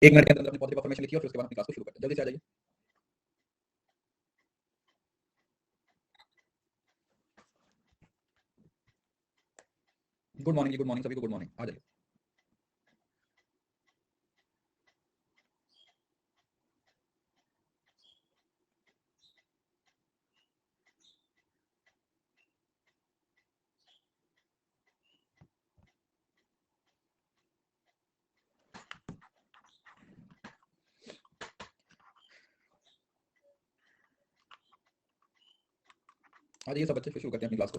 1 minute के अंदर अपनी पॉजिटिव अफर्मेशन लिखिए और फिर उसके बाद अपनी क्लास को शुरू करते हैं। जल्दी से आ जाइए। गुड मॉर्निंग जी, गुड मॉर्निंग सभी को, गुड मॉर्निंग। आ जाइए। आ जाइए सब बच्चे, फिर शुरू करते हैं अपनी क्लास को।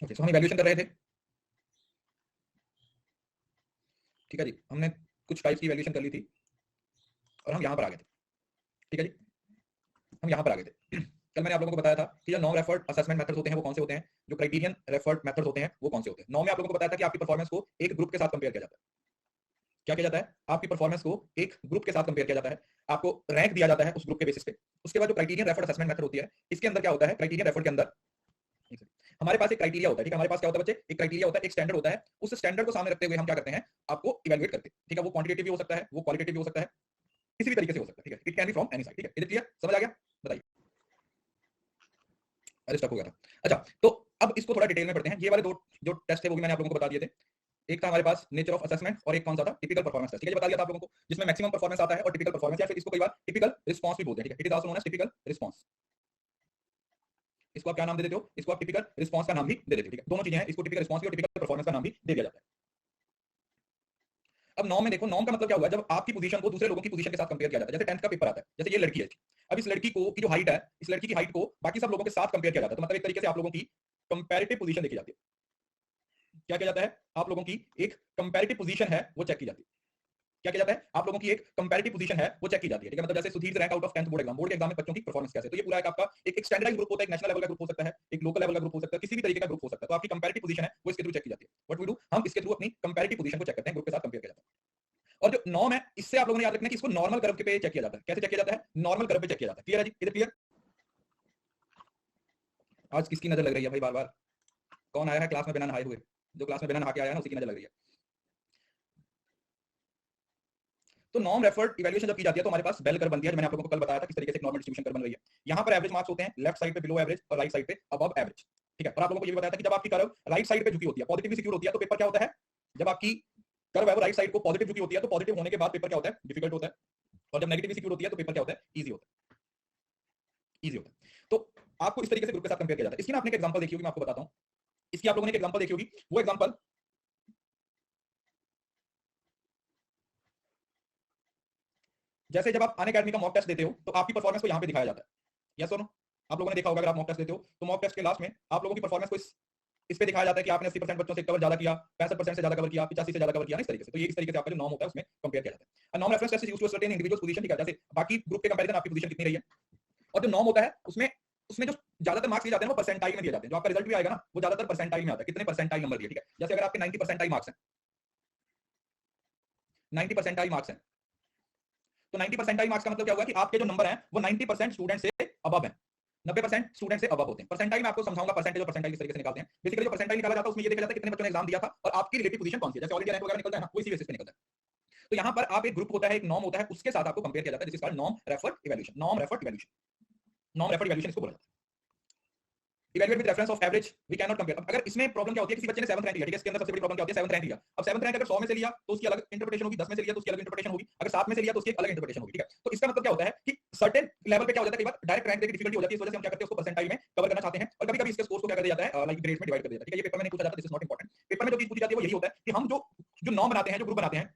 ओके, तो हम इवैल्यूएशन कर रहे थे। ठीक है जी, हमने कुछ टाइप्स की इवैल्यूएशन कर ली थी और हम यहाँ पर आ गए थे। ठीक है जी, हम यहाँ पर आ गए थे। कल मैंने आप लोगों को बताया था कि जो नॉर्म रेफर्ड असेसमेंट मेथड्स होते हैं वो कौन से होते हैं, जो क्राइटेरियन रेफर्ड मेथड्स होते हैं वो कौन से होते हैं। 9 में आप लोगों को बताया था कि आपकी परफॉर्मेंस को एक ग्रुप के साथ कंपेयर किया जाता है। क्या किया जाता है? आपकी परफॉर्मेंस को एक ग्रुप के साथ कंपेयर किया जाता है, आपको रैंक दिया जाता है उस ग्रुप के बेसिस पे। उसके बाद जो क्राइटेरियन रेफर्ड असेसमेंट मेथड होती है, इसके अंदर क्या होता है, क्राइटेरियन रेफर्ड के अंदर हमारे पास एक क्राइटेरिया होता है। ठीक है, हमारे पास क्या होता है बच्चे, एक क्राइटेरिया होता है, एक स्टैंडर्ड होता है। उस स्टैंडर्ड को सामने रखते हुए हम क्या करते हैं, आपको इवैल्यूएट करते हैं। ठीक है, वो क्वांटिटेटिव भी हो सकता है, वो क्वालिटेटिव भी हो सकता है, किसी भी तरीके से हो सकता है। ठीक है, it can be from any side. ठीक है, इज इट क्लियर? समझ आ गया? बताइए। अरे स्टक हो गया था। अच्छा, तो अब इसको थोड़ा डिटेल में पढ़ते हैं। ये वाले दो जो टेस्ट थे वो भी मैंने आप लोगों को बता दिए थे। एक था हमारे पास नेचर ऑफ असेसमेंट और एक कौन सा था, टिपिकल परफॉर्मेंस टेस्ट। ठीक है, बता दिया था आप लोगों को, जिसमें मैक्सिमम परफॉर्मेंस आता है और टिपिकल परफॉर्मेंस, या फिर इसको कई बार टिपिकल रिस्पांस भी बोलते हैं। ठीक है, it is also known as typical response. इसको आप क्या नाम दे देते हो, इसको आप टिपिकल रिस्पांस का नाम भी दे देते हो। ठीक है, दोनों चीजें हैं, इसको टिपिकल रिस्पांस और टिपिकल परफॉर्मेंस का नाम भी दे दिया जाता है। अब नॉर्म में देखो, नॉर्म का मतलब क्या हुआ, जब आपकी पोजीशन को दूसरे लोगों की पोजीशन के साथ कंपेयर किया जाता है। जैसे 10th का पेपर आता है, जैसे ये लड़की है, अब इस लड़की को की जो हाइट है, इस लड़की की हाइट को बाकी सब लोगों के साथ कंपेयर किया जाता है। तो मतलब एक तरीके से आप लोगों की कंपैरेटिव पोजीशन देखी जाती है। क्या किया जाता है, आप लोगों की एक कंपैरेटिव पोजीशन है वो चेक की जाती है। क्या किया जाता है, आप लोगों की एक कंपैरेटिव पोजीशन है वो चेक की जाती है। ठीक है, मतलब जैसे Sudhir rank out of 10th board exam, board के एग्जाम में बच्चों की परफॉर्मेंस कैसे, तो ये पूरा एक आपका एक स्टैंडर्डाइज्ड ग्रुप होता है, एक नेशनल लेवल का ग्रुप हो सकता है, एक लोकल लेवल का ग्रुप हो सकता है, किसी भी तरीके का ग्रुप हो सकता है। तो आपकी कंपैरेटिव पोजीशन है वो इसके थ्रू चेक की जाती है। व्हाट वी डू, हम इसके थ्रू अपनी कंपैरेटिव पोजीशन को चेक करते हैं, ग्रुप के साथ कंपेयर किया जाता है। और जो नॉर्म है, इससे आप लोगों ने याद रखना है कि इसको नॉर्मल कर्व पे चेक किया जाता है। कैसे चेक किया जाता है, नॉर्मल कर्व पे चेक किया जाता है। क्लियर है जी, इधर क्लियर? आज किसकी नजर लग रही है भाई बार बार? कौन आया है क्लास में बिना नहाए हुए? जो क्लास में बिना नहा के आया है ना, उसी की नजर लग रही है। तो नॉर्म रेफर्ड इवैल्यूएशन जब की जाती है तो हमारे पास बेल कर्व बनती है, जो मैंने आप लोगों को कल बताया था किस तरीके से एक नॉर्मल डिस्ट्रीब्यूशन कर्व बन रही है। यहाँ पर एवरेज मार्क्स होते हैं, लेफ्ट साइड पे बिलो एवरेज और राइट साइड पे अबव एवरेज। ठीक है, और आप लोगों को ये भी बताया था कि जब आपकी कर्व राइट साइड पे झुकी होती है, पॉजिटिवली सिक्योर होती है, तो पेपर क्या होता है, जब आपकी कर्व है वो राइट साइड को पॉजिटिव झुकी होती है, तो पॉजिटिव होने के बाद पेपर क्या होता है, डिफिकल्ट होता है। और जब नेगेटिवली सिक्योर होती है तो पेपर क्या होता है, इजी होता है, इजी होता है। तो आपको इस तरीके से ग्रुप के साथ कंपेयर किया जाता है। इसकी ना आपने एक एग्जांपल देखी होगी, मैं आपको बताता हूं। इसकी आप लोगों ने एक एग्जांपल देखी होगी, वो एग्जांपल जैसे जब आप अन अकेडमी का मॉक टेस्ट देते हो तो आपकी परफॉर्मेंस को यहाँ पे दिखाया जाता है। यस और नो? आप लोगों ने देखा होगा, अगर आप मॉक टेस्ट देते हो तो मॉक टेस्ट के लास्ट में आप लोगों की परफॉर्मेंस को इस पे दिखाया जाता है कि आपने 80% बच्चों से कवर ज्यादा किया, 65% से ज्यादा कवर किया, 85 से ज्यादा कवर किया ना, इस तरीके से। तो ये इस तरीके से आपका जो नॉर्म होता है उसमें कंपेयर किया जाता है। Norm reference test is used to certain individuals position. ठीक है, जैसे बाकी ग्रुप के कंपैरिजन आपकी पोजीशन कितनी रही है, और जो नॉर्म होता है उसमें उसमें जो ज्यादातर मार्क्स दिए जाते हैं वो परसेंटाइल में दिए जाते हैं। जो आपका रिजल्ट भी आएगा ना, वो ज्यादातर परसेंटाइल में आता है, कितने परसेंटाइल नंबर दिए। ठीक है, जैसे अगर आपके 90 परसेंटाइल मार्क्स हैं, 90 परसेंटाइल मार्क्स हैं, तो 90 परसेंटाइल मार्क्स का मतलब क्या होगा कि आपके जो नंबर हैं वो 90% स्टूडेंट से अबव है, 90% स्टूडेंट से अबव होते हैं। परसेंटाइल में आपको समझाऊंगा परसेंटेज और परसेंटाइल किस तरीके से निकालते हैं। बेसिकली जो परसेंटाइल निकाला जाता है उसमें ये देखा जाता है कितने बच्चों ने एग्जाम दिया था और आपकी रिलेटिव पोजीशन कौन सी है। जैसे ऑल इंडिया रैंक वगैरह निकलता है ना, वो इसी बेसिस पे निकलता है। तो यहाँ पर आप एक ग्रुप होता है, एक नॉर्म होता है, उसके साथ आपको कंपेयर किया जाता है, this is called norm referred evaluation. Norm referred evaluation, norm referred evaluation इसको बोला जाता है। Evaluate with reference of average, we can not compare. अगर इसमें प्रॉब्लम क्या होती है, किसी बच्चे ने 7th रैंक लिया, ठीक है, इसके अंदर सबसे बड़ी प्रॉब्लम क्या होती है, 7th रैंक लिया। अब 7th रैंक अगर 100 में से लिया तो उसकी अलग इंटरप्रिटेशन होगी, 10 में से लिया तो उसकी अलग इंटरप्रिटेशन होगी, अगर 7 में से लिया तो उसकी एक अलग इंटरप्रिटेशन होगी। ठीक है, तो इसका मतलब क्या होता है कि सर्टेन लेवल पे क्या हो जाता है, कई बार डायरेक्ट रैंक देके डिफिकल्टी हो जाती है, इस वजह से हम क्या करते हैं, उसको परसेंटाइल में कवर करना चाहते हैं, और कभी-कभी इसके स्कोर्स को क्या कर दिया जाता है, लाइक ग्रेड्स में डिवाइड कर दिया जाता है। ठीक है, ये पेपर में नहीं पूछा जाता, this is not important. Paper में जो चीज पूछी जाती है वो यही होता है कि हम जो जो नॉर्म बनाते हैं, जो ग्रुप बनाते हैं,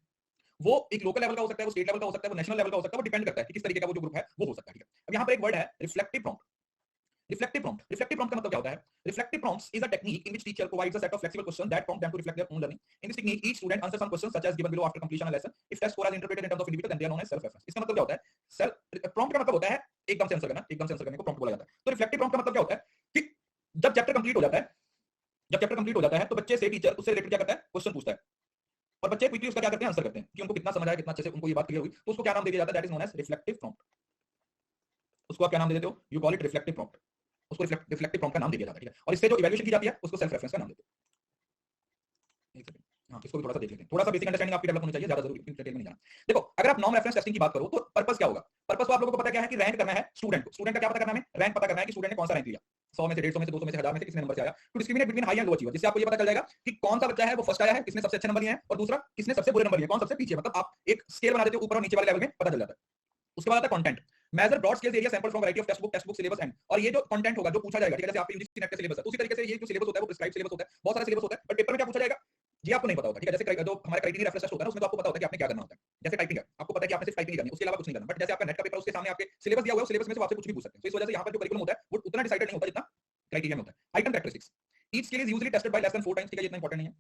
वो एक लोकल लेवल का हो सकता है, वो स्टेट लेवल का हो सकता है, वो नेशनल लेवल का हो सकता है, वो डिपेंड करता है कि किस तरीके का वो जो ग्रुप है वो हो सकता है। ठीक है, अब यहाँ पर एक वर्ड है reflective prompt. Reflective prompt, reflective prompt का मतलब क्या होता है, reflective prompts is a technique in which teacher provides a set of flexible questions that prompt them to reflect their own learning. In this technique, each student answers some questions such as given below after completion of a lesson. If test score is interpreted in terms of individual, then they are known as self reference. इसका मतलब क्या होता है, self prompt का मतलब होता है एकदम से आंसर करना, एकदम से आंसर करने को प्रॉम्प्ट बोला जाता है। तो रिफ्लेक्टिव प्रॉम्प्ट का मतलब क्या होता है कि जब चैप्टर कंप्लीट हो जाता है, जब चैप्टर कंप्लीट हो जाता है तो बच्चे से टीचर उससे रिलेटेड क्या करता है, क्वेश्चन पूछता है, और बच्चे क्विकली उसका क्या करते हैं, आंसर करते हैं कि उनको कितना समझ आया, कितना अच्छे से उनको ये बात क्लियर हुई। तो उसको क्या नाम दे दिया जाता है, that is known as reflective prompt. उसको आप क्या नाम दे देते हो, you call it reflective prompt. उसको रिफ्लेक्टिव प्रॉम्प्ट का नाम दे दिया जाता है, ठीक है। और इससे जो इवैल्यूएशन की जाती है उसको सेल्फ रेफरेंस का नाम देते हैं। एक सेकंड, हाँ इसको भी थोड़ा सा देख लेते हैं, थोड़ा सा बेसिक अंडरस्टैंडिंग आपकी डेवलप होनी चाहिए, ज्यादा जरूरी डिटेल में नहीं जाना। देखो अगर आप नॉर्म रेफरेंस टेस्टिंग की बात करो तो पर्पस क्या होगा, पर्पस तो आप लोगों को पता क्या है कि रैंक करना है स्टूडेंट को, स्टूडेंट का क्या पता करना है, हमें रैंक पता करना है कि स्टूडेंट ने कौन सा रैंक लिया, 100 में से 150 में से 200 में से 1000 में से कितने नंबर से आया, to discriminate between high and low achiever, जिससे आपको ये पता चल जाएगा कि कौन सा बच्चा है वो फर्स्ट आया है, किसने सबसे अच्छे नंबर लिए हैं, और दूसरा किसने सबसे बुरे नंबर लिए, कौन सबसे पीछे, मतलब आप एक स्केल बना देते हो ऊपर और नीचे वाले लेवल में पता चल जाता है। उसके बाद आता है content, measure broad scale area sample from variety of text book syllabus and, और ये जो कंटेंट होगा जो पूछा जाएगा, ठीक है, जैसे आपके यूजीसी नेट का सिलेबस है तो उसी तरीके से ये जो सिलेबस होता है वो प्रिस्क्राइब सिलेबस होता है, बहुत सारा सिलेबस होता है, बट पेपर में क्या पूछा जाएगा ये आपको नहीं पता होगा, ठीक है। जैसे जो हमारा क्राइटेरिया रेफरेंस टेस्ट होता है ना उसमें तो आपको पता होता है कि आपने क्या करना होता है, जैसे टाइपिंग है आपको पता है कि आपने सिर्फ टाइपिंग ही करनी है, उसके अलावा कुछ नहीं करना, बट जैसे आपका नेट का पेपर उसके सामने आपके सिलेबस दिया हुआ है, उस सिलेबस में से आपसे कुछ भी पूछ सकते हैं, तो इस वजह से यहाँ पर जो करिकुलम होता है वो उतना डिसाइडेड नहीं होता जितना क्राइटेरिया में होता है। Item characteristics, each scale is usually tested by less than 4 times, ठीक है, ये इतना इंपॉर्टेंट नहीं है।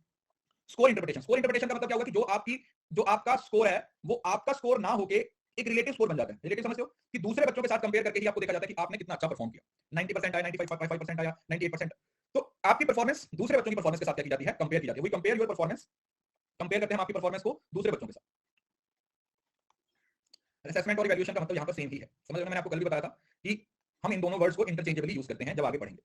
स्कोर इंटरप्रिटेशन, स्कोर इंटरप्रिटेशन का मतलब क्या होगा कि जो आपका स्कोर है वो आपका स्कोर ना होके एक रिलेटिव स्कोर बन जाता है, रिलेटिव समझते हो कि दूसरे बच्चों के साथ कंपेयर करके ही आपको देखा जाता है कि आपने कितना अच्छा परफॉर्म किया, 90% आया, 95% आया, 98%, तो आपकी परफॉर्मेंस दूसरे बच्चों की परफॉर्मेंस के साथ क्या की जाती है, कंपेयर की जाती है, वही कंपेयर योर परफॉर्मेंस, कंपेयर करते हैं हम आपकी परफॉर्मेंस को दूसरे बच्चों के साथ। असेसमेंट और इवैल्यूएशन का मतलब यहाँ पर सेम ही है, समझ रहे हो, मैंने आपको कल भी बताया था कि हम इन दोनों वर्ड्स को इंटरचेंजेबली यूज करते हैं जब आगे पढ़ेंगे,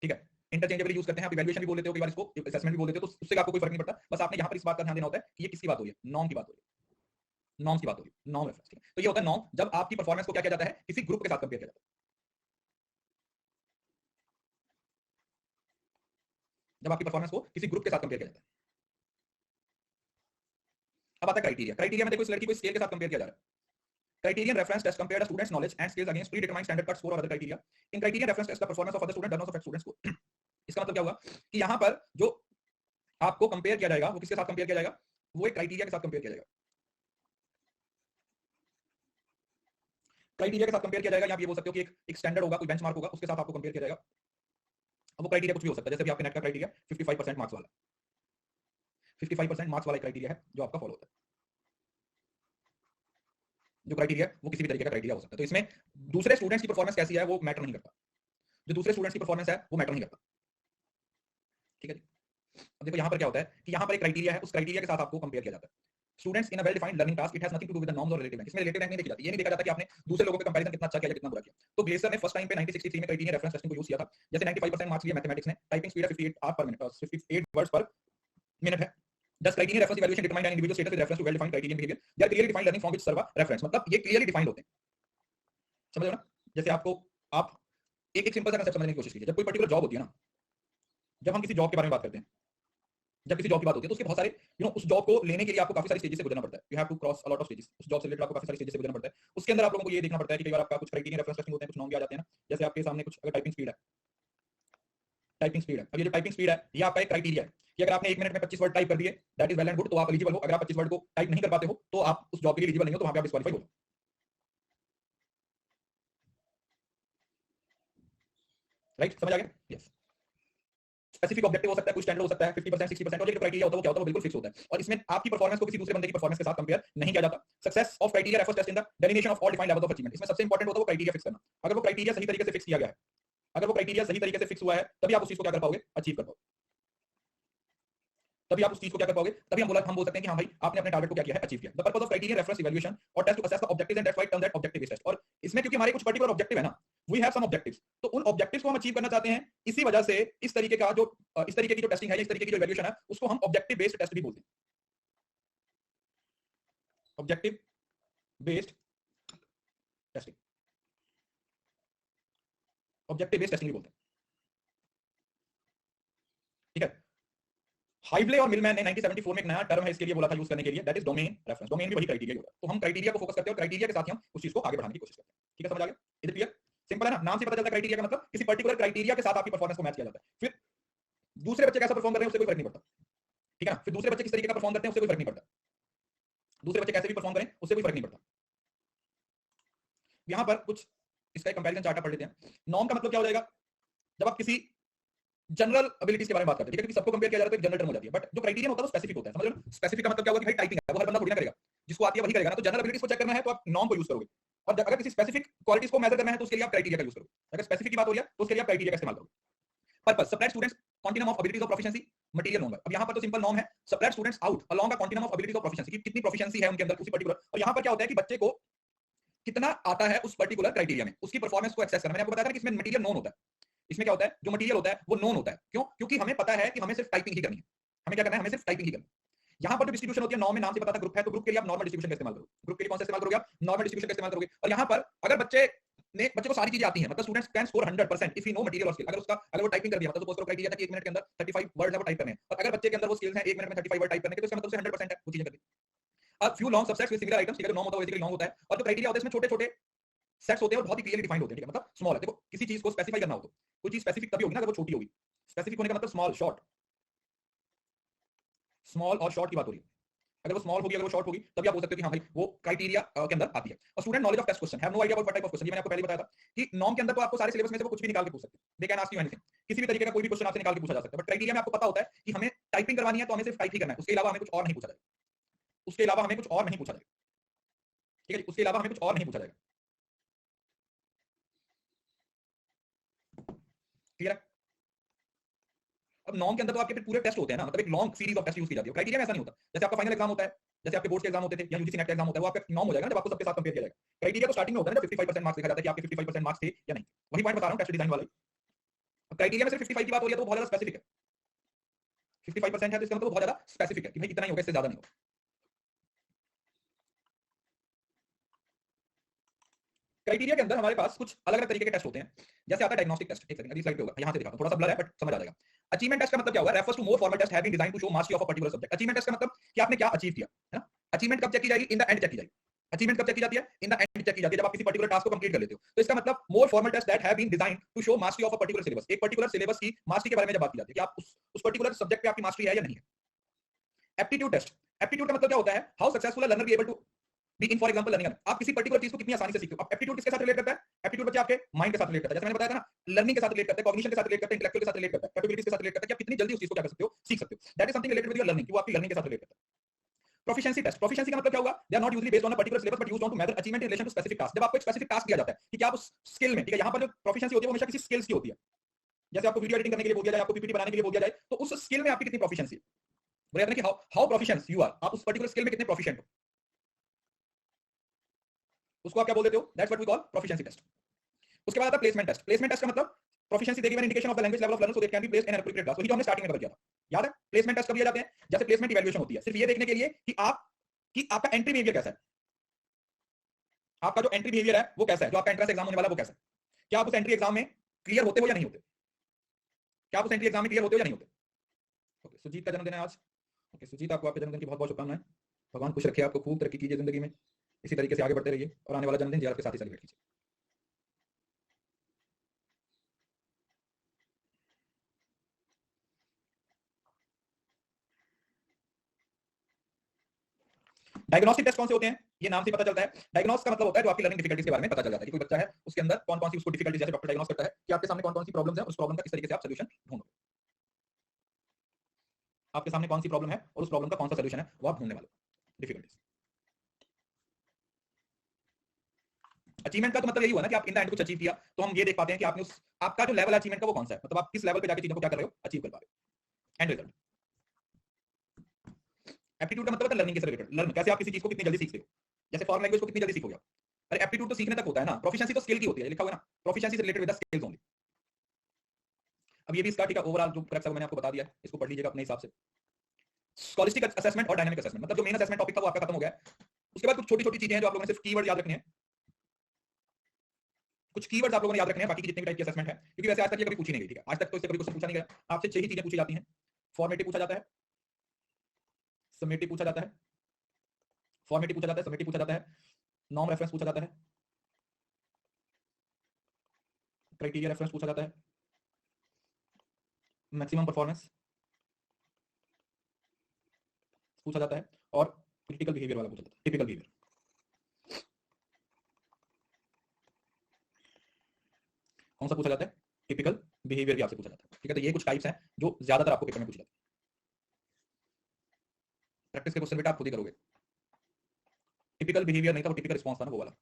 ठीक है, इंटरचेंजेबली यूज करते हैं, आप इवैल्यूएशन भी बोल देते हो, कई बार इसको असेसमेंट भी बोल देते हो, तो उससे आपको कोई फर्क नहीं पड़ता, बस आपने यहाँ पर इस बात का ध्यान देना होता है कि ये किसकी बात हो रही है, नॉर्म की बात हो रही है, नॉर्म्स की बात हो रही है, नॉर्म रेफरेंस, ठीक है। तो ये होता है नॉर्म, जब आपकी परफॉर्मेंस को क्या किया जाता है, किसी ग्रुप के साथ कंपेयर किया जाता है, जब आपकी परफॉर्मेंस को किसी ग्रुप के साथ कंपेयर किया जाता है। अब आता है क्राइटेरिया, क्राइटेरिया में देखो इस लड़की को स्केल के साथ कंपेयर किया जा रहा है, criterion reference test compare the student's knowledge and skills against predetermined standard cut score or other criteria. In criterion reference test the performance of other student does not affect students score. इसका मतलब क्या हुआ कि यहाँ पर जो आपको compare किया जाएगा वो किसके साथ कंपेयर किया जाएगा, वो एक क्राइटेरिया के साथ कंपेयर किया जाएगा, क्राइटेरिया के साथ कंपेयर किया जाएगा, या आप ये बोल सकते हो कि एक स्टैंडर्ड होगा, कोई बेंचमार्क होगा, उसके साथ आपको कंपेयर किया जाएगा। अब वो क्राइटेरिया कुछ भी हो सकता है, जैसे भी आपके नेट का क्राइटेरिया 55% मार्क्स वाला, 55% मार्क्स वाला क्राइटेरिया है जो आपका फॉलो होता है, जो क्राइटेरिया वो किसी भी तरीके का क्राइटेरिया हो सकता है। तो इसमें दूसरे स्टूडेंट्स की परफॉर्मेंस कैसी है वो मैटर नहीं करता, जो दूसरे स्टूडेंट्स की परफॉर्मेंस है वो मैटर नहीं करता, ठीक है जी। अब देखो यहाँ पर क्या होता है कि यहाँ पर एक क्राइटेरिया है, उस क्राइटेरिया के साथ आपको कंपेयर किया जाता है, students in a well defined learning task, it has nothing to do with the norms और रिलेटिव रैंक, इसमें रिलेटिव रैंक नहीं देखी जाती, ये नहीं देखा जाता कि आपने दूसरे लोगों के कंपैरिजन कितना अच्छा किया या कितना बुरा किया। तो ग्लेसर ने फर्स्ट टाइम पे 1963 में क्राइटेरिया रेफरेंस टेस्टिंग को यूज किया था, जैसे 95% मार्क्स लिए मैथमेटिक्स ने, टाइपिंग स्पीड है 58 are per minute, 58 words per minute है। Does criterion reference evaluation determine an individual status with reference to well defined criterion behavior? They are clearly defined learning from which serve a reference, मतलब ये clearly defined होते हैं, समझ रहे हो ना। जैसे आपको आप एक सिंपल सा कंसेप्ट समझने की कोशिश कीजिए, जब कोई पर्टिकुलर जॉब होती है ना, जब हम किसी जॉब के बारे में बात करते हैं, जब किसी जॉब की बात होती है तो उसके बहुत सारे उस जॉब को लेने के लिए आपको काफी सारी स्टेजेस से गुजरना पड़ता है, you have to cross a lot of stages, उस जॉब से रिलेटेड आपको काफी सारी स्टेजेस से गुजरना पड़ता है। उसके अंदर आप लोगों को ये देखना पड़ता है कि कई बार आपका कुछ क्राइटेरिया रेफरेंस टेस्टिंग होते हैं, कुछ नॉर्म भी आ जाते हैं ना, जैसे आपके सामने कुछ अगर टाइपिंग स्पीड है, अब ये जो टाइपिंग स्पीड है ये आपका एक क्राइटेरिया है कि अगर आपने 1 मिनट में 25 वर्ड टाइप कर दिए that is well and good, तो आप एलिजिबल हो, अगर आप 25 वर्ड को टाइप नहीं कर पाते हो तो आप उस जॉब के लिए एलिजिबल नहीं हो, तो वहां पे आप डिस्क्वालीफाई हो, राइट, समझ आ गया, यस। स्पेसिफिक ऑब्जेक्टिव हो सकता है, कुछ स्टैंडर्ड हो सकता है 50% 60%, और ये जो क्राइटेरिया होता है वो क्या होता है, वो बिल्कुल फिक्स होता है, और इसमें आपकी परफॉर्मेंस को किसी दूसरे बंदे की परफॉर्मेंस के साथ कंपेयर नहीं किया जाता। Success of criteria refers test in the delineation of all defined levels of achievement, इसमें सबसे इंपॉर्टेंट होता है वो क्राइटेरिया फिक्स करना, अगर वो क्राइटेरिया सही तरीके से फिक्स किया गया है, अगर वो क्राइटेरिया सही तरीके से फिक्स हुआ है तभी आप उस चीज को क्या कर पाओगे, अचीव कर पाओगे, तभी आप उस चीज को क्या कर पाओगे, तभी हम बोल सकते हैं कि हाँ भाई आपने अपने टारगेट को क्या किया है, अचीव किया। The purpose of criteria reference evaluation और test to assess the objectives and that's why terms that objective based test, और इसमें क्योंकि हमारे कुछ पर्टिकुलर ऑब्जेक्टिव है ना, वी हैव सम ऑब्जेक्टिव्स, तो उन ऑब्जेक्टिव्स को हम अचीव करना चाहते हैं, इसी वजह से इस तरीके का जो इस तरीके की जो टेस्टिंग है, इस तरीके की जो इवैल्यूएशन है उसको हम ऑब्जेक्टिव बेस्ड टेस्ट भी बोलते हैं, objective based testing, objective based testing भी बोलते हैं, ठीक है। हाइवले और मिलमैन ने 1974 में एक नया टर्म है इसके लिए बोला था यूज करने के लिए, that is domain reference, domain भी वही क्राइटेरिया होता है, तो हम क्राइटेरिया को फोकस करते हैं और क्राइटेरिया के साथ ही हम उस चीज को आगे बढ़ाने की कोशिश करते हैं, ठीक है, समझ आ गया, इज इट क्लियर, सिंपल है ना, नाम से पता चलता है क्राइटेरिया का मतलब किसी पर्टिकुलर क्राइटेरिया के साथ आपकी परफॉर्मेंस को मैच किया जाता है, फिर दूसरे बच्चे कैसा परफॉर्म कर रहे हैं उससे कोई फर्क नहीं पड़ता, ठीक है ना, फिर दूसरे बच्चे किस तरीके का परफॉर्म करते हैं उससे कोई फर्क नहीं पड़ता, दूसरे बच्चे कैसे भी परफॉर्म करें उससे कोई फर्क नहीं पड़ता। यहां पर कुछ इसका एक कंपैरिजन चार्ट पढ़ लेते हैं। नॉर्म का मतलब क्या हो जाएगा, जब आप किसी जनरल एबिलिटीज के बारे में बात करते हैं, ठीक है, क्योंकि सबको कंपेयर किया जा रहा है तो एक जनरल टर्म हो जाती है, बट जो क्राइटेरिया होता है वो स्पेसिफिक होता है, समझ रहे हो, स्पेसिफिक का मतलब क्या होगा कि भाई टाइपिंग है वो हर बंदा थोड़ी ना करेगा, जिसको आती है वही करेगा ना, तो जनरल एबिलिटीज को चेक करना है तो आप नॉर्म को यूज करोगे, और अगर किसी स्पेसिफिक क्वालिटीज को मेजर करना है तो उसके लिए आप क्राइटेरिया का यूज करोगे, अगर स्पेसिफिक की बात हो रही है तो उसके लिए आप क्राइटेरिया का इस्तेमाल करोगे। Purpose separate students continuum of abilities of proficiency material number, अब यहाँ पर तो सिंपल नॉर्म है separate students out along a continuum of abilities of proficiency, कि कितनी proficiency है उनके अंदर उसी पर्टिकुलर, और यहाँ पर क्या होता है कि बच्चे को कितना आता है उस पर्टिकुलर क्राइटेरिया में, उसकी परफॉर्मेंस को एक्सेस करना। मैंने आपको बताया था कि इसमें मटेरियल नोन होता है। इसमें क्या होता है, जो मटेरियल होता है वो नोन होता है। क्यों? क्योंकि हमें पता है कि हमें सिर्फ टाइपिंग ही करनी है। हमें क्या करना है, हमें सिर्फ टाइपिंग ही करनी है। यहाँ पर जो डिस्ट्रीब्यूशन होती है, नॉर्म में नाम से पता था ग्रुप है, तो ग्रुप के लिए आप नॉर्मल डिस्ट्रीब्यूशन का इस्तेमाल करोगे। ग्रुप के लिए कौन सा इस्तेमाल करोगे आप? नॉर्मल डिस्ट्रीब्यूशन का इस्तेमाल करोगे। और यहाँ पर अगर बच्चे को सारी चीजें आती हैं, मतलब students can score 100% if he know material और स्किल। अगर वो टाइपिंग कर दिया, मतलब सपोज करो क्राइटेरिया था कि 1 मिनट के अंदर 35 वर्ड्स है वो टाइप करने हैं, और अगर बच्चे के अंदर वो स्किल्स हैं 1 मिनट में 35 वर्ड टाइप करने के, तो इसका मतलब उसे 100% है वो चीजें करनी। अब few long subsets with similar items, ठीक है, जो नॉर्म होता है बेसिकली लॉन्ग होता है, और जो क्राइटेरिया होता है इसमें छोटे-छोटे सेट्स होते हैं और बहुत ही क्लियरली डिफाइंड होते हैं, ठीक है, मतलब स्मॉल है। देखो किसी चीज को स्पेसिफाई करना हो तो कोई चीज स्पेसिफिक तभी होगी ना अगर वो छोटी होगी। स्पेसिफिक होने का मतलब स्मॉल, शॉर्ट, स्मॉल और शॉर्ट की बात हो रही है। अगर वो स्मॉल होगी, अगर वो शॉर्ट होगी, तभी आप बोल सकते हो कि हाँ भाई वो क्राइटेरिया के अंदर आती है। और student knowledge of test question, have no idea about what type of question, ये मैंने आपको पहले बताया था कि नॉर्म के अंदर तो आपको सारे सिलेबस में से वो कुछ भी निकाल के पूछ सकते हैं। They can ask you anything, किसी भी तरीके का कोई भी क्वेश्चन आपसे निकाल के पूछा जा सकता है। बट क्राइटेरिया में आपको पता होता है कि हमें टाइपिंग करवानी है तो हमें सिर्फ टाइप ही करना है, उसके अलावा हमें कुछ और नहीं पूछा जाएगा। उसके अलावा हमें कुछ और नहीं पूछा जाएगा, ठीक है, उसके अलावा हमें कुछ और नहीं पूछा जाएगा। क्लियर है? अब नॉर्म के अंदर तो आपके पूरे टेस्ट होते हैं ना, मतलब एक long series of test use की जाती है। क्राइटेरिया में ऐसा नहीं होता। जैसे आपका फाइनल एग्जाम होता है, जैसे आपके बोर्ड के एग्जाम होते थे या यूजीसी नेट का एग्जाम होता है, वो आपका नॉर्म हो जाएगा जब आपको सबके साथ कंपेयर किया जाएगा। क्राइटेरिया तो स्टार्टिंग में होता है ना, जब 55% मार्क्स देखा जाता है कि आपके 55% मार्क्स थे या नहीं। वही पॉइंट बता रहा हूं टेस्ट डिजाइन वाला। क्राइटेरिया में सिर्फ 55 की बात हो रही है तो बहुत ज्यादा स्पेसिफिक है। 55% है तो इसका मतलब बहुत ज्यादा स्पेसिफिक है कि भाई इतना ही होगा, इससे ज्यादा नहीं होगा। क्राइटेरिया के अंदर हमारे पास कुछ अलग अलग तरीके के टेस्ट होते हैं। जैसे आता है डायग्नोस्टिक टेस्ट, एक सेकंड अगली स्लाइड पे होगा, यहां से दिखाता हूं, थोड़ा सा ब्लर है बट समझ आ जाएगा। अचीवमेंट टेस्ट का मतलब क्या होगा? Refers to more formal test have been designed to show mastery of a particular subject. Achievement test का मतलब कि आपने क्या अचीव किया, है ना। अचीवमेंट कब चेक की जाएगी? इन द एंड चेक की जाएगी। अचीवमेंट कब चेक की जाती है? इन द एंड चेक की जाती है, जब आप किसी पर्टिकुलर टास्क को कंप्लीट कर लेते हो। तो इसका मतलब more formal test that have been designed to show mastery of a particular syllabus. एक पर्टिकुलर सिलेबस की मास्टरी के बारे में जब बात की जाती है कि आप उस पर्टिकुलर सब्जेक्ट पे आपकी मास्टरी है या नहीं है। एप्टीट्यूड टेस्ट, एप्टीट्यूड का मतलब क्या होता है? How successful a learner be able to be in for example learning. आप किसी पर्टिकुलर चीज को कितनी आसानी से सीखते हो। अब एप्टीट्यूड किसके साथ रिलेट करता है? एप्टीट्यूड बच्चे आपके माइंड के साथ रिलेट करता है। जैसे मैंने बताया था ना, लर्निंग के साथ रिलेट करता है, कॉग्निशन के साथ रिलेट करता है, इंटेलेक्चुअल के साथ रिलेट करता है, कैपेबिलिटीज के साथ रिलेट करता है कि आप कितनी जल्दी उस चीज को क्या कर सकते हो, सीख सकते हो। That is something related with your learning, कि वो आपकी लर्निंग के साथ रिलेट करता है। प्रोफिशिएंसी टेस्ट, प्रोफिशिएंसी का मतलब क्या होगा? They are not usually based on a particular syllabus but used on to measure achievement in relation to specific task. जब आपको एक स्पेसिफिक टास्क दिया जाता है कि क्या आप उस स्किल में, ठीक है, यहां पर जो प्रोफिशिएंसी होती है वो हमेशा किसी स्किल्स की होती है। जैसे आपको वीडियो एडिटिंग करने के लिए बोल दिया जाए, आपको पीपीटी बनाने के लिए बोल दिया जाए, तो उस स्किल में आपकी कितनी प्रोफिशिएंसी है। बोला जाता है कि हाउ प्रोफिशिएंट यू आर, आप उस पर्टिकुलर स्किल में कितने प्रोफिशिएंट हो, उसको आप क्या बोल देते हो? That's what we call proficiency test. उसके बाद आता है प्लेसमेंट टेस्ट। प्लेसमेंट टेस्ट का मतलब प्रोफिशिएंसी देगी an indication of the language level of learner so that can be placed in appropriate class. वही जो हमने स्टार्टिंग में कवर किया था, याद है? प्लेसमेंट टेस्ट कब दिए जाते हैं? जैसे प्लेसमेंट इवैल्यूएशन होती है, सिर्फ ये देखने के लिए कि आपका एंट्री बिहेवियर कैसा है, आपका जो एंट्री बिहेवियर है वो कैसा है, जो आपका एंट्रेंस एग्जाम होने वाला वो कैसा है, क्या आप उस एंट्री एग्जाम में क्लियर होते हो या नहीं होते, क्या आप उस एंट्री एग्जाम में क्लियर होते हो या नहीं होते। ओके, सुजीत का जन्मदिन है आज। ओके सुजीत, आपको आपके जन्मदिन की बहुत बहुत शुभकामनाएं। भगवान खुश रखे आपको, खूब तरक्की कीजिए जिंदगी में, इसी तरीके से आगे बढ़ते रहिए और आने वाला जन्मदिन जीआर के साथ ही सेलिब्रेट कीजिए। डायग्नोस्टिक टेस्ट कौन से होते हैं? ये नाम से पता चलता है। डायग्नोस का मतलब होता है जो आपकी लर्निंग डिफिकल्टीज के बारे में पता चल जाता है कि कोई बच्चा है उसके अंदर कौन कौन सी उसको डिफिकल्टीज, जैसे डॉक्टर डायग्नोस करता है कि आपके सामने कौन कौन सी प्रॉब्लम्स है, उस प्रॉब्लम का किस तरीके से आप सॉल्यूशन ढूंढोगे। आपके सामने कौन सी प्रॉब्लम है और उस प्रॉब्लम का कौन सा सॉल्यूशन है वो आप ढूंढने वाले डिफिकल्टीज। अचीवमेंट का तो मतलब यही हुआ ना कि आप इन द एंड कुछ अचीव किया, तो हम ये देख पाते हैं कि आपने उस आपका जो लेवल अचीवमेंट का वो कौन सा है, मतलब आप किस लेवल पे जाके चीजों को क्या कर रहे हो, अचीव कर पा रहे हो। And result. एप्टीट्यूड का मतलब है लर्निंग के रिलेटेड, लर्न कैसे आप किसी चीज को कितनी जल्दी सीखते हो। जैसे फॉरेन लैंग्वेज को कितनी जल्दी सीखोगे आप। अरे एप्टीट्यूड तो सीखने तक होता है ना, प्रोफिशिएंसी तो स्किल की होती है, लिखा हुआ है ना, प्रोफिशिएंसी से related with the skills only. अब ये भी इसका ठीक है, ओवरऑल जो करेक्ट है मैंने आपको बता दिया है, इसको पढ़ लीजिएगा अपने हिसाब से। स्कॉलिस्टिक असेसमेंट और डायनामिक असेसमेंट, मतलब जो मेन असेसमेंट टॉपिक था वो आपका खत्म हो गया है। उसके बाद कुछ छोटी छोटी चीजें हैं जो आप लोगों ने सिर्फ कीवर्ड याद रखने हैं, कुछ कीवर्ड्स आप लोगों ने याद रखने हैं, बाकी की जितनी भी टाइप की असेसमेंट है, क्योंकि वैसे आज तक ये कभी पूछी नहीं गई, ठीक है, आज तक तो इससे कभी क्वेश्चन पूछा नहीं गया। आपसे 6 ही चीजें पूछी जाती हैं। फॉर्मेटिव पूछा जाता है, समेटिव पूछा जाता है, फॉर्मेटिव पूछा जाता है, समेटिव पूछा जाता है, नॉर्म रेफरेंस पूछा जाता है, क्राइटेरिया रेफरेंस पूछा जाता है, मैक्सिमम परफॉर्मेंस पूछा जाता है, और क्रिटिकल बिहेवियर वाला पूछा जाता है, टिपिकल बिहेवियर। कौन सा पूछा जाता है? टिपिकल बिहेवियर भी आपसे पूछा जाता है, ठीक है। तो ये कुछ टाइप्स हैं जो ज्यादातर आपको पेपर में पूछे जाते हैं। प्रैक्टिस के क्वेश्चन बेटा आप खुद ही करोगे। टिपिकल बिहेवियर नहीं था, वो टिपिकल रिस्पांस था ना, वो वाला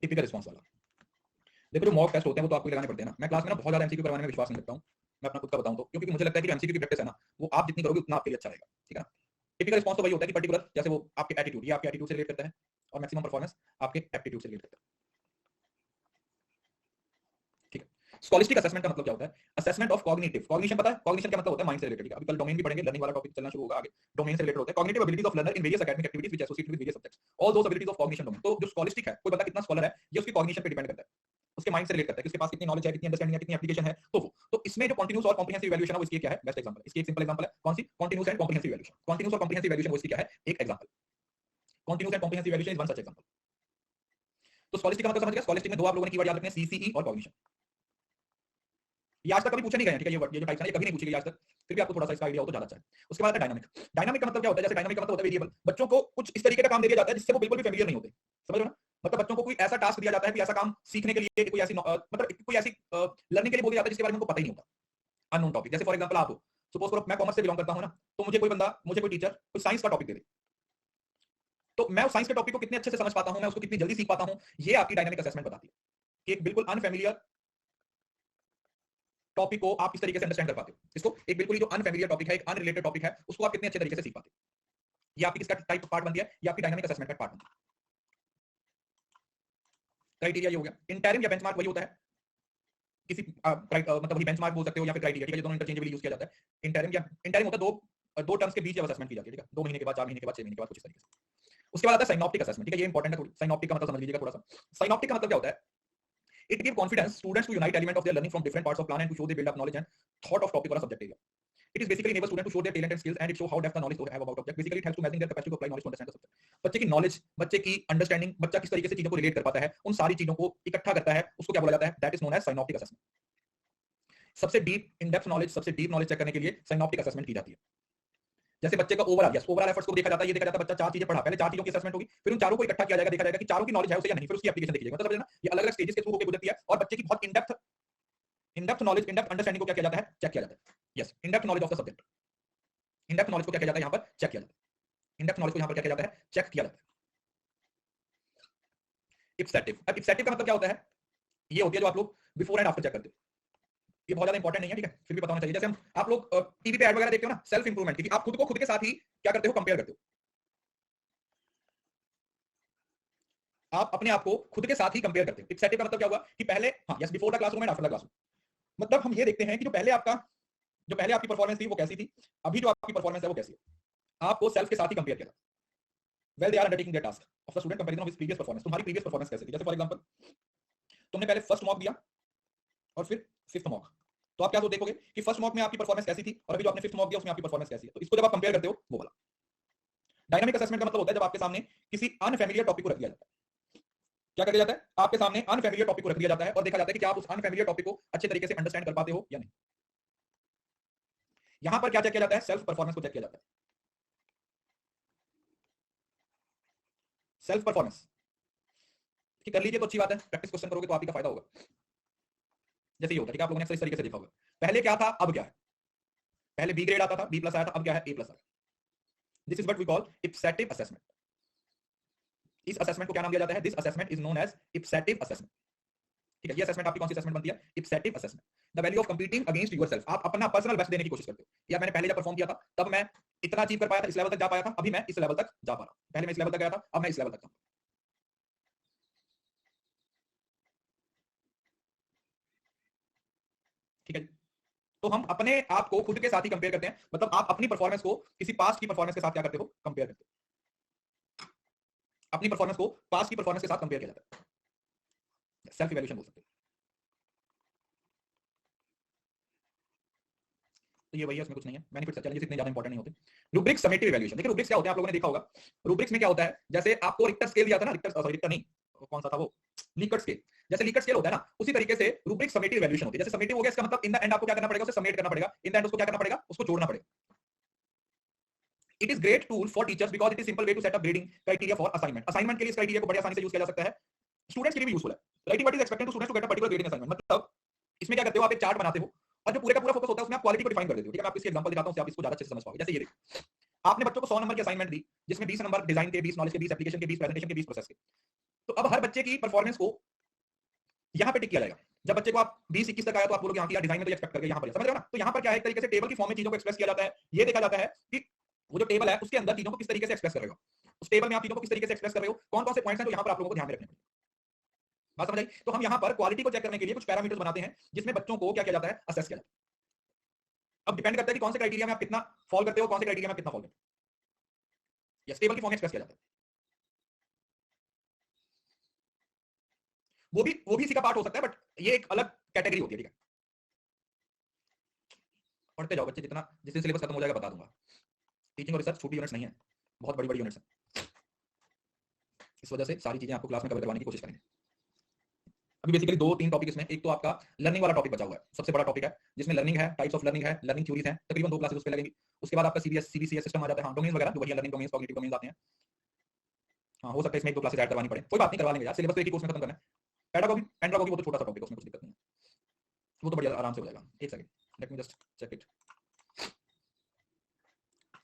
टिपिकल रिस्पांस वाला। देखो जो मॉक टेस्ट होते हैं वो तो आपको लगाने पड़ते हैं ना। मैं क्लास में ना बहुत ज्यादा एमसीक्यू करवाने में विश्वास नहीं रखता हूं, मैं अपना खुद का बताऊं तो, क्योंकि मुझे लगता है कि एमसीक्यू की प्रैक्टिस है ना वो आप जितनी करोगे उतना आपके लिए अच्छा रहेगा, ठीक है ना। टिपिकल रिस्पांस तो वही होता है कि पर्टिकुलर जैसे वो आपके एटीट्यूड, ये आपके एटीट्यूड से रिलेट करता है और मैक्सिमम परफॉर्मेंस आपके एप्टीट्यूड से रिलेट करता है। ठीक है। स्कॉलिस्टिक असेसमेंट का मतलब क्या होता है? असेसमेंट ऑफ कॉग्निटिव, कॉग्निशन पता है? कॉग्निशन क्या मतलब होता है? माइंड से रिलेटेड। अभी कल डोमेन भी पढ़ेंगे, लर्निंग वाला टॉपिक चलना शुरू होगा आगे, डोमेन से रिलेटेड होता है। Cognitive abilities of learner in various academic activities which associate with various subjects, all those abilities of cognition domain. तो जो स्कॉलिस्टिक है, कोई बंदा कितना स्कॉलर है, ये उसकी कॉग्निशन पे डिपेंड करता है, उसके माइंड से रिलेट करता है कि उसके पास कितनी नॉलेज है, कितनी अंडरस्टैंडिंग है, कितनी एप्लीकेशन है। तो इसमें जो कंटीन्यूअस और कॉम्प्रिहेंसिव इवैल्यूएशन है वो इसकी क्या है? बेस्ट एग्जांपल है। इसकी एक सिंपल एग्जांपल है, कौन सी? Continuous and comprehensive evaluation. Continuous और कॉम्प्रिहेंसिव इवैल्यूएशन वो इसकी क्या है? एक एग्जांपल। Continuous and comprehensive evaluation is one such example. तो स्कॉलिस्टिक का मतलब समझ गया? स्कॉलिस्टिक में दो आप लोगों ने कीवर्ड याद रखने हैं, सीसीई और कॉग्निशन। ये आज तक कभी पूछे नहीं गए हैं, ठीक है? ये जो टाइप्स हैं ये कभी नहीं पूछी गई आज तक, फिर भी आपको थोड़ा सा इसका आइडिया हो तो ज्यादा अच्छा है। उसके बाद आता है डायनामिक। डायनामिक का मतलब क्या होता है? जैसे डायनामिक का मतलब होता है वेरिएबल। बच्चों को कुछ इस तरीके का काम दे दिया जाता है जिससे वो बिल्कुल भी फेमिलियर नहीं होते, समझ रहे हो ना? मतलब बच्चों को कोई ऐसा टास्क दिया जाता है, कोई ऐसा काम सीखने के लिए, कोई ऐसी मतलब कोई ऐसी लर्निंग के लिए बोल दिया जाता है जिसके बारे में उनको पता ही नहीं होता, अननोन टॉपिक। जैसे फॉर एग्जांपल आप हो, सपोज करो मैं कॉमर्स से बिलोंग करता हूं ना, तो मुझे कोई बंदा, मुझे कोई टीचर कोई साइंस का टॉपिक दे दे, तो मैं उस साइंस के टॉपिक को कितने अच्छे से समझ पाता हूं, मैं उसको कितनी जल्दी सीख पाता हूं, ये आपकी डायनामिक असेसमेंट बताती है कि एक बिल्कुल अनफेमिलियर टॉपिक को आप किस तरीके से अंडरस्टैंड कर पाते हो। इसको एक बिल्कुल ही जो अनफेमिलियर टॉपिक है, एक अनरिलेटेड टॉपिक है, उसको आप कितने अच्छे तरीके से सीख पाते हो। ये आपकी किसका टाइप पार्ट बनती है? ये आपकी डायनामिक असेसमेंट का पार्ट बनती है। क्राइटेरिया ये हो गया। इंटरम या बेंचमार्क वही होता है, किसी मतलब वही बेंचमार्क बोल सकते हो या फिर क्राइटेरिया, ठीक है? ये दोनों इंटरचेंजेबली यूज किया जाता है। इंटरम होता है दो टर्म्स के बीच जब असेसमेंट की जाती है, ठीक है? 2 महीने के बाद, 4 महीने के बाद, 6 महीने के बाद, कुछ इस तरीके से। उसके बाद आता है साइनॉप्टिक असेसमेंट, ठीक है? ये इंपॉर्टेंट है थोड़ी। साइनॉप्टिक का मतलब समझ लीजिएगा थोड़ा सा। साइनॉप्टिक का मतलब क्या होता है? It give confidence students to unite element of their learning from different parts of plan and to show they build up knowledge and thought of topic or a subject area. It is basically enable students to show their talent and skills and it show how depth the knowledge they have about object. Basically it helps to measuring their capacity to apply knowledge to understand the subject. बच्चे की knowledge, बच्चे की understanding, बच्चा किस तरीके से चीजों को relate कर पाता है, उन सारी चीजों को इकट्ठा करता है, उसको क्या बोला जाता है? That is known as synoptic assessment. सबसे deep in depth knowledge, सबसे deep knowledge check करने के लिए synoptic assessment की जाती है। जैसे बच्चे का ओवरऑल, यस, ओवरऑल एफर्ट्स को देखा जाता है। ये देखा जाता है बच्चा 4 चीजें पढ़ा, पहले 4 चीजों की असेसमेंट होगी, फिर उन चारों को इकट्ठा किया जाएगा, देखा जाएगा कि चारों की नॉलेज है उसे या नहीं, फिर उसकी एप्लीकेशन देखी जाएगी। मतलब समझना, ये अलग-अलग स्टेजेस के थ्रू होकर गुजरती है और बच्चे की बहुत in depth knowledge, in depth understanding को क्या किया जाता है? चेक किया जाता है। Yes, in depth knowledge of the subject. In depth knowledge को क्या किया जाता है यहां पर? चेक किया जाता है। इन डेप्थ नॉलेज को यहां पर क्या किया जाता है? चेक किया जाता है। इप्सेटिव। अब इप्सेटिव का मतलब क्या होता है? ये होती है जो आप लोग बिफोर एंड आफ्टर चेक करते हो। ये बहुत ज्यादा इंपॉर्टेंट नहीं है, ठीक है? फिर भी पता होना चाहिए। जैसे हम आप लोग टीवी पे ऐड वगैरह देखते हो ना, सेल्फ इंप्रूवमेंट की, आप खुद को खुद के साथ ही क्या करते हो? कंपेयर करते हो। आप अपने आप को खुद के साथ ही कंपेयर करते हो। इप्सेटिव का मतलब क्या हुआ कि पहले, हाँ, yes, before the classroom and after the classroom. मतलब हम ये देखते हैं कि जो पहले आपकी परफॉर्मेंस थी वो कैसी थी, अभी जो आपकी परफॉर्मेंस है वो कैसी है। आपको सेल्फ के साथ ही कंपेयर किया। Well they are undertaking their task of the student comparison of his previous performance. तुम्हारी प्रीवियस परफॉर्मेंस कैसी थी? जैसे फॉर एग्जांपल तुमने पहले फर्स्ट मॉक दिया और फिर फिफ्थ मॉक, तो आप क्या तो देखोगे कि फर्स्ट मॉक में आपकी परफॉर्मेंस कैसी थी और अभी जो आपने फिफ्थ मॉक दिया उसमें आपकी परफॉर्मेंस कैसी है। तो इसको जब आप कंपेयर करते हो, वो वाला डायनामिक असेसमेंट का मतलब होता है जब आपके सामने किसी अनफैमिलियर टॉपिक को रख दिया जाता है। क्या कर दिया जाता है? आपके सामने अनफैमिलियर टॉपिक को रख दिया जाता है और देखा जाता है कि क्या आप उस अनफैमिलियर टॉपिक को अच्छे तरीके से अंडरस्टैंड कर पाते हो या नहीं। यहां पर क्या चेक किया जाता है? सेल्फ परफॉर्मेंस को चेक किया जाता है। सेल्फ परफॉर्मेंस कि कर लीजिए तो अच्छी बात है, प्रैक्टिस क्वेश्चन करोगे तो आप ही का फायदा होगा। जैसे ये होता है कि आप लोगों ने अक्सर इस तरीके से देखा होगा, पहले क्या था अब क्या है। पहले बी ग्रेड आता था, बी प्लस आया था, अब क्या है? ए प्लस आया। This is what we call ipsative assessment. इस असेसमेंट को क्या नाम दिया जाता है? This assessment is known as ipsative assessment. ठीक है? ये असेसमेंट आपकी कौन सी असेसमेंट बनती है? Ipsative assessment. The value of competing against yourself. आप अपना पर्सनल बेस्ट देने की कोशिश करते हो। या मैंने पहले जब परफॉर्म किया था तब मैं इतना अचीव कर पाया था, इस लेवल तक जा पाया था, अभी मैं इस लेवल तक जा पा रहा हूं। पहले मैं इस लेवल तक गया था, अब मैं इस लेवल तक हूं। ठीक है? तो हम अपने आप को खुद के साथ ही कंपेयर करते हैं। मतलब आप अपनी परफॉर्मेंस को किसी पास्ट की परफॉर्मेंस के साथ क्या करते हो? कंपेयर करते हो। अपनी परफॉर्मेंस को पास्ट की परफॉर्मेंस के साथ कंपेयर किया जाता है। सेल्फ इवैल्यूएशन बोल सकते हैं। तो ये वही है, उसमें कुछ नहीं है। बेनिफिट्स चलिए इतने ज्यादा इंपॉर्टेंट नहीं होते। Rubrics summative evaluation. देखिए रूब्रिक्स क्या होते हैं, आप लोगों ने देखा होगा। रूब्रिक्स में क्या होता है? जैसे आपको रिक्टर स्केल दिया था ना, रिक्टर नहीं, कौन सा था वो? लीकर्ट स्केल। जैसे लीकर्ट स्केल होता है ना, उसी तरीके से रूब्रिक्स समेटिव इवैल्यूएशन होती है। जैसे समेटिव हो गया, इसका मतलब इन द एंड आपको क्या करना पड़ेगा? उसे समेट करना पड़ेगा। इन द एंड उसको क्या करना पड़ेगा? उसको जोड़ना पड़ेगा। It is great tool for teachers because it is simple way to set up grading criteria for assignment. Assignment के लिए इस क्राइटेरिया को बड़ी आसानी से यूज किया जा सकता है। स्टूडेंट्स के लिए भी यूजफुल है। Writing what is expected to students to get a particular grade in assignment. मतलब इसमें क्या करते हो? आप एक चार्ट बनाते हो और जो पूरे का पूरा फोकस होता है उसमें आप क्वालिटी को डिफाइन कर देते हो। ठीक है? मैं आपको इसकी एग्जांपल दिखाता हूं, आप इसको ज्यादा अच्छे से समझ पाओगे। जैसे ये देखो, आपने बच्चों को 100 नंबर की असाइनमेंट दी, जिसमें 20 नंबर डिजाइन के, 20 नॉलेज के, 20 एप्लीकेशन के, 20 प्रेजेंटेशन के, 20 प्रोसेस के। तो अब हर बच्चे की परफॉर्मेंस को यहां पे टिक किया जाएगा। जब बच्चे को आप 20-21 तक आया तो आप बोलोगे हां कि यार डिजाइन में तो एक्सपेक्ट करके यहां पर, समझ रहे हो ना? तो यहां पर क्या है? एक तरीके से टेबल की फॉर्म में चीजों को एक्सप्रेस किया जाता है। ये देखा जाता है कि वो जो टेबल है उसके अंदर चीजों को किस तरीके से एक्सप्रेस कर रहे हो, उस टेबल में आप चीजों को किस तरीके से एक्सप्रेस कर रहे हो, कौन कौन से पॉइंट्स हैं जो यहाँ पर आप लोगों को ध्यान में रखने हैं। बात समझ आई? तो हम यहाँ पर क्वालिटी को चेक करने के लिए कुछ पैरामीटर्स बनाते हैं जिसमें बच्चों को क्या किया जाता है, असेस किया जाता है। अब डिपेंड करता है कि कौन से क्राइटेरिया में आप कितना फॉल करते हो, कौन से क्राइटेरिया में आप कितना फॉल करते हो, यस टेबल की फॉर्म में एक्सप्रेस किया जाता है। वो भी इसी का पार्ट हो सकता है, बट ये एक अलग कैटेगरी होती है, ठीक है। पढ़ते जाओ बच्चे, जितना जिस दिन सिलेबस खत्म हो जाएगा बता दूंगा। टीचिंग और रिसर्च छोटी यूनिट्स नहीं है, बहुत बड़ी बड़ी यूनिट्स हैं। इस वजह से सारी चीजें आपको क्लास में कवर करवाने की कोशिश करेंगे। अभी बेसिकली 2-3 टॉपिक इसमें, एक तो आपका लर्निंग वाला टॉपिक बचा हुआ है, सबसे बड़ा टॉपिक है जिसमें लर्निंग है, टाइप्स ऑफ लर्निंग है, लर्निंग थ्योरीज हैं, तकरीबन 2 क्लासेस उस पे लगेंगी। उसके बाद आपका सीबीएस सिस्टम आ जाता है, हाँ डोमेन वगैरह जो बढ़िया लर्निंग डोमेन कॉग्निटिव डोमेन आते हैं। हाँ हो सकता है इसमें 1-2 क्लासेस ऐड करवानी पड़े, कोई बात नहीं, करवा लेंगे यार, सिलेबस तो एक ही कोर्स में खत्म करना है। पेडागोगी वो तो छोटा सा टॉपिक है, उसमें कुछ दिक्कत नहीं है, वो तो बढ़िया आराम से हो जाएगा। एक second, let me just check it.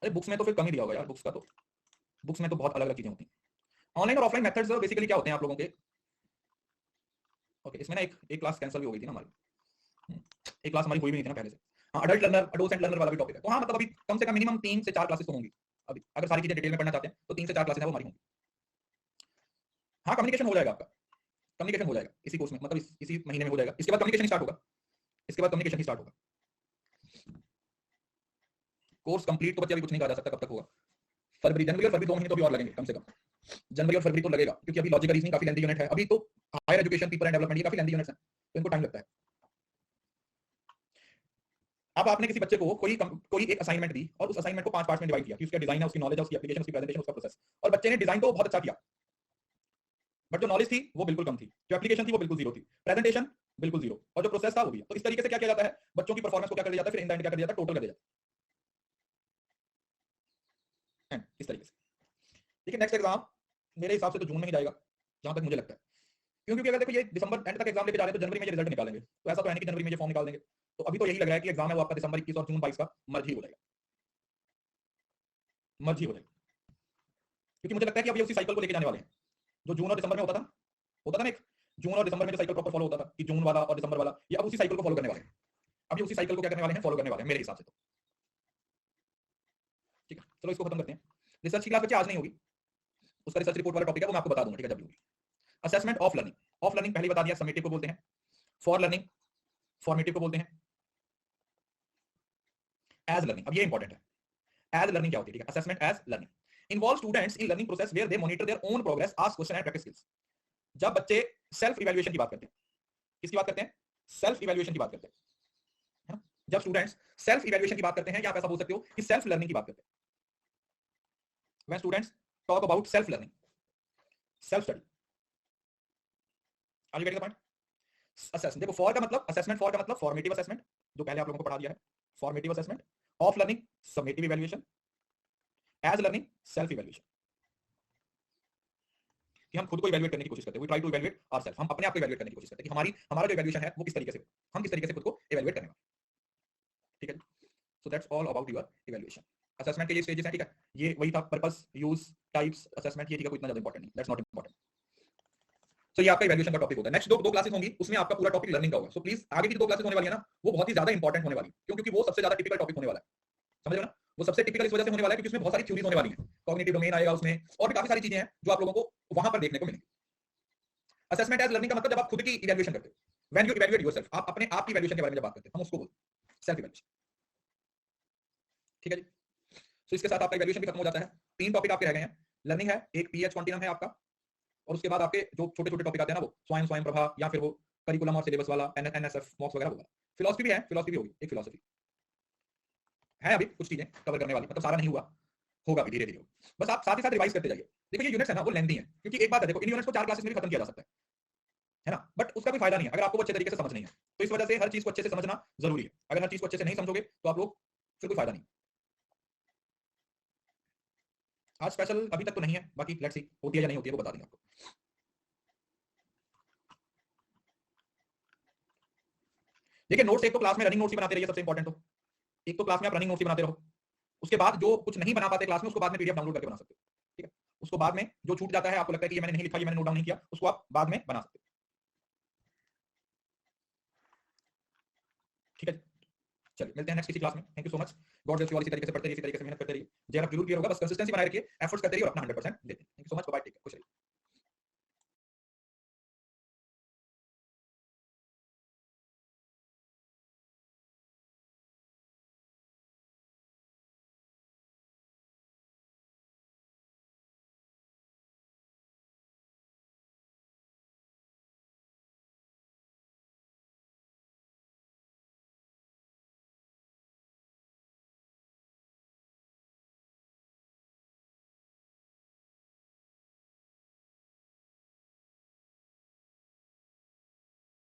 अरे बुक्स में तो फिर कम ही दिया होगा यार, बुक्स का तो, बुक्स में तो बहुत अलग अलग चीजें होती हैं। ऑनलाइन और ऑफलाइन मेथड्स बेसिकली क्या होते हैं आप लोगों के, ओके इसमें ना एक क्लास कैंसिल भी हो गई थी ना हमारी, एक क्लास हमारी हुई भी नहीं थी ना पहले से। हाँ अडल्ट लर्नर, एडोसेंट लर्नर वाला भी टॉपिक है, तो हाँ मतलब अभी कम से कम मिनिमम 3 से 4 क्लासेस तो होंगी अभी, अगर सारी चीजें डिटेल में पढ़ना चाहते हैं तो 3 से 4 क्लासेस है वो हमारी होंगी। हाँ कम्युनिकेशन हो जाएगा आपका, कम्युनिकेशन हो जाएगा इसी कोर्स में, मतलब इसी महीने में हो जाएगा, इसके बाद कम्युनिकेशन स्टार्ट होगा, इसके बाद कम्युनिकेशन स्टार्ट होगा। कोर्स कंप्लीट तो बच्चे अभी कुछ नहीं कहा जा सकता कब तक होगा, फरवरी, जनवरी और फरवरी 2 महीने तो भी और लगेंगे कम से कम, जनवरी और फरवरी तो लगेगा, क्योंकि अभी लॉजिकल रीजनिंग काफी लेंथी यूनिट है, अभी तो higher education people and development ये काफी लेंथी यूनिट्स हैं, तो इनको टाइम लगता है। अब आपने किसी बच्चे को कोई एक असाइनमेंट दी और उस असाइनमेंट को 5 पार्ट्स में डिवाइड किया कि उसका डिजाइन है, उसकी नॉलेज है, उसकी एप्लीकेशन, उसकी प्रेजेंटेशन, उसका प्रोसेस, और बच्चे ने डिजाइन तो बहुत अच्छा किया, बट जो नॉलेज थी वो बिल्कुल कम थी, जो एप्लीकेशन थी वो बिल्कुल जीरो थी, प्रेजेंटेशन बिल्कुल जीरो, और जो प्रोसेस था वो भी। तो इस तरीके से क्या किया जाता है, बच्चों की परफॉर्मेंस को क्या कर दिया जाता है, फिर इन द एंड क्या कर दिया जाता है, टोटल कर दिया जाता है इस तरीके से। ठीक है, नेक्स्ट एग्जाम मेरे हिसाब से तो जून में ही जाएगा जहां तक मुझे लगता है, क्योंकि अगर देखो ये दिसंबर एंड तक एग्जाम लेके जा रहे हैं तो जनवरी में ये रिजल्ट निकालेंगे, तो ऐसा तो है नहीं कि जनवरी में ये फॉर्म निकाल देंगे, तो अभी तो यही लग रहा है कि एग्जाम है वो आपका दिसंबर 21 और जून 22 का मर्ज ही हो जाएगा, मर्ज ही हो जाएगा, क्योंकि मुझे लगता है कि अब ये उसी साइकिल को लेके जाने वाले हैं जो जून और दिसंबर में होता था ना, एक जून और दिसंबर में जो साइकिल प्रॉपर फॉलो होता था कि जून वाला और दिसंबर वाला, ये अब उसी साइकिल को फॉलो करने वाले हैं, अब ये उसी साइकिल को क्या करने वाले हैं, फॉलो करने वाले हैं मेरे हिसाब से तो। ठीक है चलो इसको खत्म करते हैं। रिसर्च की क्लास बच्चे आज नहीं होगी, उसका रिसर्च रिपोर्ट वाला टॉपिक है वो मैं आपको बता दूंगा, ठीक है जब भी होगी। Assessment of learning, of learning पहले बता दिया समेटिव को बोलते हैं, फॉर लर्निंग फॉर्मेटिव को बोलते हैं, एज लर्निंग, अब ये इंपॉर्टेंट है, एज लर्निंग क्या होती है, ठीक है। Assessment as learning involve students in learning process where they monitor their own progress, ask question and practice skills. जब बच्चे सेल्फ इवैल्यूएशन की बात करते हैं, किसकी बात करते हैं, सेल्फ इवैल्यूएशन की बात करते हैं, है ना। जब स्टूडेंट्स सेल्फ इवैल्यूएशन की बात करते हैं, या आप ऐसा बोल सकते हो कि सेल्फ लर्निंग की बात करते हैं, when students talk about self learning, self study, are you getting the point. Assessment देखो, फॉर का मतलब, असेसमेंट फॉर का मतलब फॉर्मेटिव असेसमेंट जो पहले आप लोगों को पढ़ा दिया है, formative assessment, of learning summative evaluation, as learning self evaluation, कि हम खुद को इवैल्यूएट करने की कोशिश करते हैं, we try to evaluate ourselves, हम अपने आप को इवैल्यूएट करने की कोशिश करते हैं कि हमारा जो इवैल्यूएशन है वो किस तरीके से, हम किस तरीके से खुद को इवैल्यूएट करने वाले, ठीक है। So that's all about your evaluation. Assessment के ये स्टेजेस हैं, ठीक है, ये वही था, पर्पस, यूज, टाइप्स, असेसमेंट, ये ठीक है, कोई इतना ज्यादा इंपॉर्टेंट नहीं, दैट्स नॉट इंपॉर्टेंट। सो ये आपका इवैल्यूएशन का टॉपिक होगा। नेक्स्ट दो क्लासेस होंगी उसमें आपका पूरा टॉपिक लर्निंग का होगा, सो प्लीज आगे की 2 क्लासेस होने वाली है ना, वो बहुत ही ज्यादा इंपॉर्टेंट होने वाली है, क्योंकि वो सबसे ज्यादा टिपिकल टॉपिक होने वाला है, समझ रहे हो ना, वो सबसे टिपिकल इस वजह से होने वाला है क्योंकि उसमें बहुत सारी थ्योरीज होने वाली हैं, कॉग्निटिव डोमेन आएगा उसमें, और भी काफी सारी चीजें हैं जो आप लोगों को वहां पर देखने को मिलेंगी। असेसमेंट एज लर्निंग का मतलब जब आप खुद की इवैल्यूएशन करते हो, व्हेन यू इवैल्यूएट योरसेल्फ, आप अपने आप की इवैल्यूएशन के बारे में जब बात करते हैं हम उसको बोलते हैं सेल्फ इवैल्यूएशन, ठीक है जी। सो इसके साथ आपका इवैल्यूएशन भी खत्म हो जाता है। 3 टॉपिक आपके रह गए हैं, लर्निंग है, एक पीएच कॉन्टिनम है आपका, और उसके बाद आपके जो छोटे छोटे टॉपिक आते हैं ना वो स्वयं स्वयं प्रभा, या फिर वो करिकुलम और सिलेबस वाला एनएसएफ मॉक्स वगैरह होगा। फिलॉसफी भी है, फिलॉसफी भी होगी, एक फिलॉसफी है, अभी कुछ चीजें कवर करने वाली, मतलब सारा नहीं हुआ, होगा भी धीरे धीरे, बस आप साथ ही साथ रिवाइज करते जाइए। देखो ये यूनिट्स है ना वो लेंथी है, क्योंकि एक बात है देखो, इन यूनिट्स को 4 क्लासेस में भी खत्म किया जा सकता है ना, बट उसका कोई फायदा नहीं है अगर आपको अच्छे तरीके से समझ नहीं है, तो इस वजह से हर चीज को अच्छे से समझना जरूरी है, अगर हर चीज को अच्छे से नहीं समझोगे तो आप लोग फिर कोई फायदा नहीं। आज स्पेशल अभी तक तो नहीं है, बाकी लेट्स सी होती है या नहीं होती है वो बता देंगे आपको। देखिए नोट्स, एक तो क्लास में रनिंग नोट्स ही बनाते रहिए, सबसे इंपॉर्टेंट तो एक तो क्लास में आप रनिंग नोट्स ही बनाते रहो, उसके बाद जो कुछ नहीं बना पाते क्लास में उसको बाद में पीडीएफ डाउनलोड करके बना सकते हो, ठीक है, उसको बाद में जो छूट जाता है, आपको लगता है कि ये मैंने नहीं लिखा, ये मैंने नोट डाउन नहीं किया, उसको आप बाद में बना सकते हो, ठीक है। चलिए मिलते हैं नेक्स्ट किसी क्लास में। Thank you so much. God bless you all. इसी तरीके से पढ़ते रहिए, इसी तरीके से मेहनत करते रहिए। जेआरएफ जरूर क्लियर होगा, बस कंसिस्टेंसी बनाए रखिए, एफर्ट्स करते रहिए और अपना 100% देते हैं। Thank you so much. Bye, take care, खुश रहिए।